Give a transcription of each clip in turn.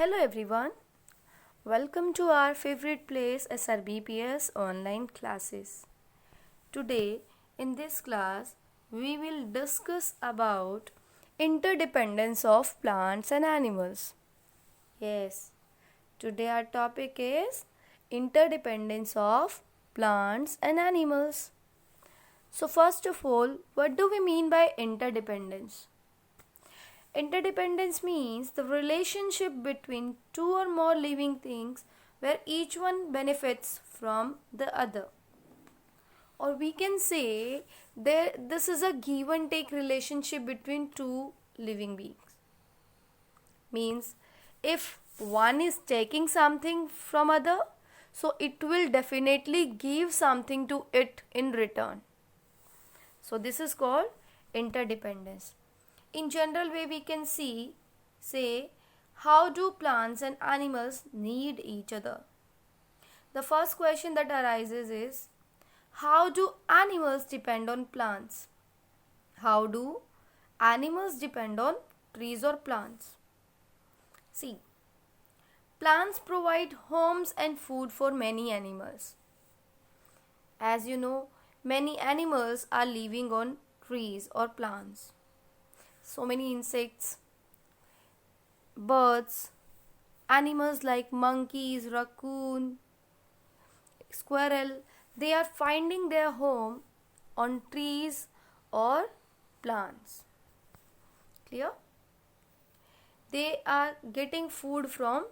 Hello everyone, welcome to our favorite place SRBPS online classes. Today in this class we will discuss about interdependence of plants and animals. Yes, today our topic is interdependence of plants and animals. So first of all, what do we mean by interdependence? Interdependence means the relationship between two or more living things where each one benefits from the other. Or we can say this is a give and take relationship between two living beings. Means if one is taking something from other, so it will definitely give something to it in return. So this is called interdependence. In general way we can say how do plants and animals need each other. The first question that arises is how do animals depend on plants? How do animals depend on trees or plants? See, plants provide homes and food for many animals. As you know, many animals are living on trees or plants. So many insects, birds, animals like monkeys, raccoon, squirrel, they are finding their home on trees or plants. Clear? They are getting food from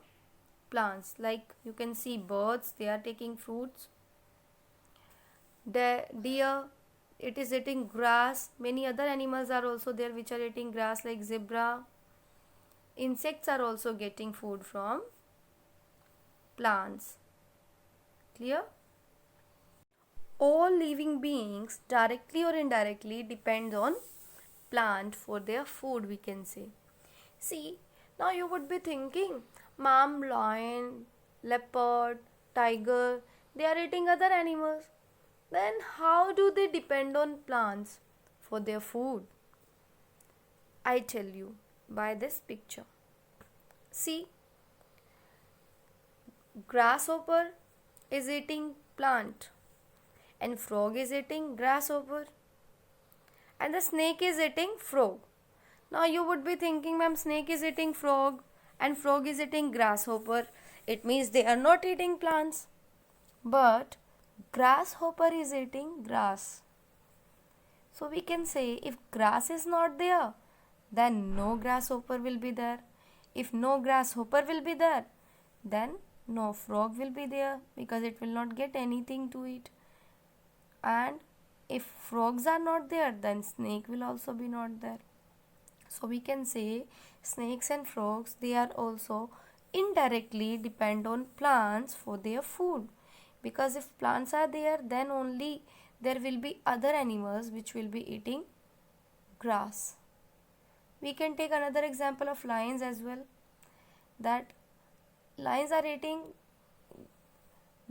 plants. Like you can see birds, they are taking fruits. The deer, it is eating grass. Many other animals are also there which are eating grass like zebra. Insects are also getting food from plants. Clear? All living beings directly or indirectly depend on plant for their food, we can say. See, now you would be thinking, ma'am, lion, leopard, tiger, they are eating other animals. Then how do they depend on plants for their food? I tell you by this picture. See, grasshopper is eating plant and frog is eating grasshopper and the snake is eating frog. Now you would be thinking, ma'am, snake is eating frog and frog is eating grasshopper. It means they are not eating plants. But grasshopper is eating grass. So we can say if grass is not there, then no grasshopper will be there. If no grasshopper will be there, then no frog will be there because it will not get anything to eat. And if frogs are not there, then snake will also be not there. So we can say snakes and frogs, they are also indirectly depend on plants for their food. Because if plants are there, then only there will be other animals which will be eating grass. We can take another example of lions as well. That lions are eating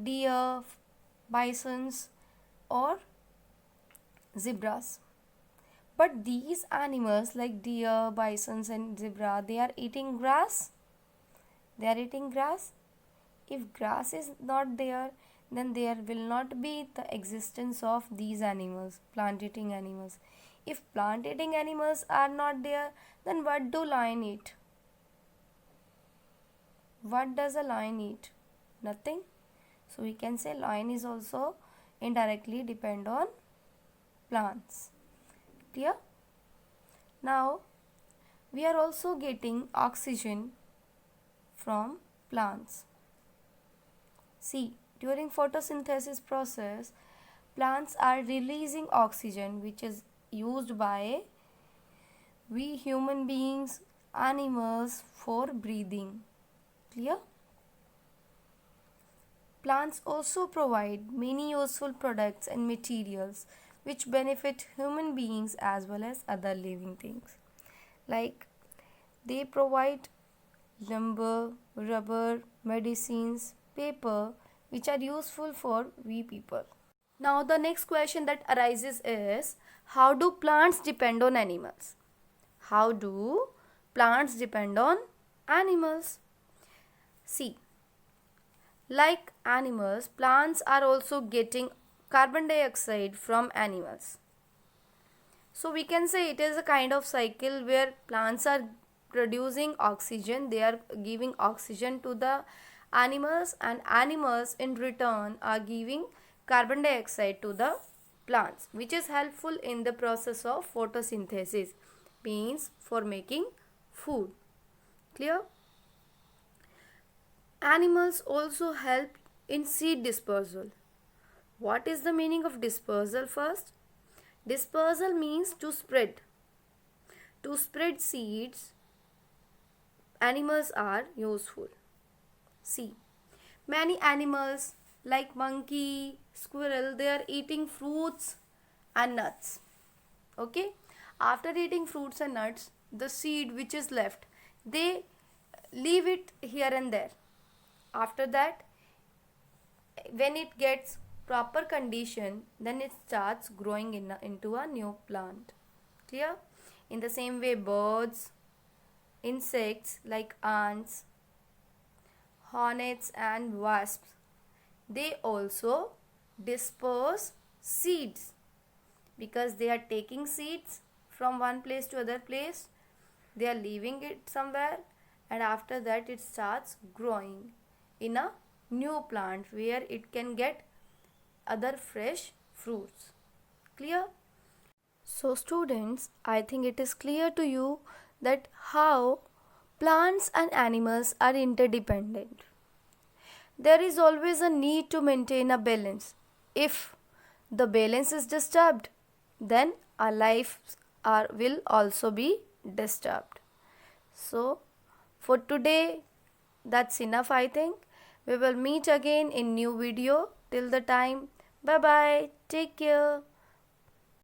deer, bisons or zebras. But these animals like deer, bisons and zebra, they are eating grass. They are eating grass. If grass is not there, then there will not be the existence of these animals, plant eating animals. If plant eating animals are not there, then what do lion eat? What does a lion eat? Nothing. So we can say lion is also indirectly depend on plants. Clear? Now we are also getting oxygen from plants. See, during photosynthesis process, plants are releasing oxygen which is used by we human beings, animals for breathing. Clear? Plants also provide many useful products and materials which benefit human beings as well as other living things. Like they provide lumber, rubber, medicines, paper, which are useful for we people. Now the next question that arises is how do plants depend on animals? How do plants depend on animals? See, like animals, plants are also getting carbon dioxide from animals. So we can say it is a kind of cycle where plants are producing oxygen, they are giving oxygen to the animals, and animals in return are giving carbon dioxide to the plants, which is helpful in the process of photosynthesis, means for making food. Clear? Animals also help in seed dispersal. What is the meaning of dispersal first? Dispersal means to spread. To spread seeds, animals are useful. See, many animals like monkey, squirrel, they are eating fruits and nuts. Okay? After eating fruits and nuts, the seed which is left, they leave it here and there. After that, when it gets proper condition, then it starts growing into a new plant. Clear? In the same way, birds, insects like ants, hornets and wasps, they also disperse seeds, because they are taking seeds from one place to other place, they are leaving it somewhere, and after that it starts growing in a new plant where it can get other fresh fruits. Clear? So students, I think it is clear to you that how plants and animals are interdependent. There is always a need to maintain a balance. If the balance is disturbed, then our lives will also be disturbed. So for today, that's enough, I think. We will meet again in new video. Till the time, bye bye. Take care.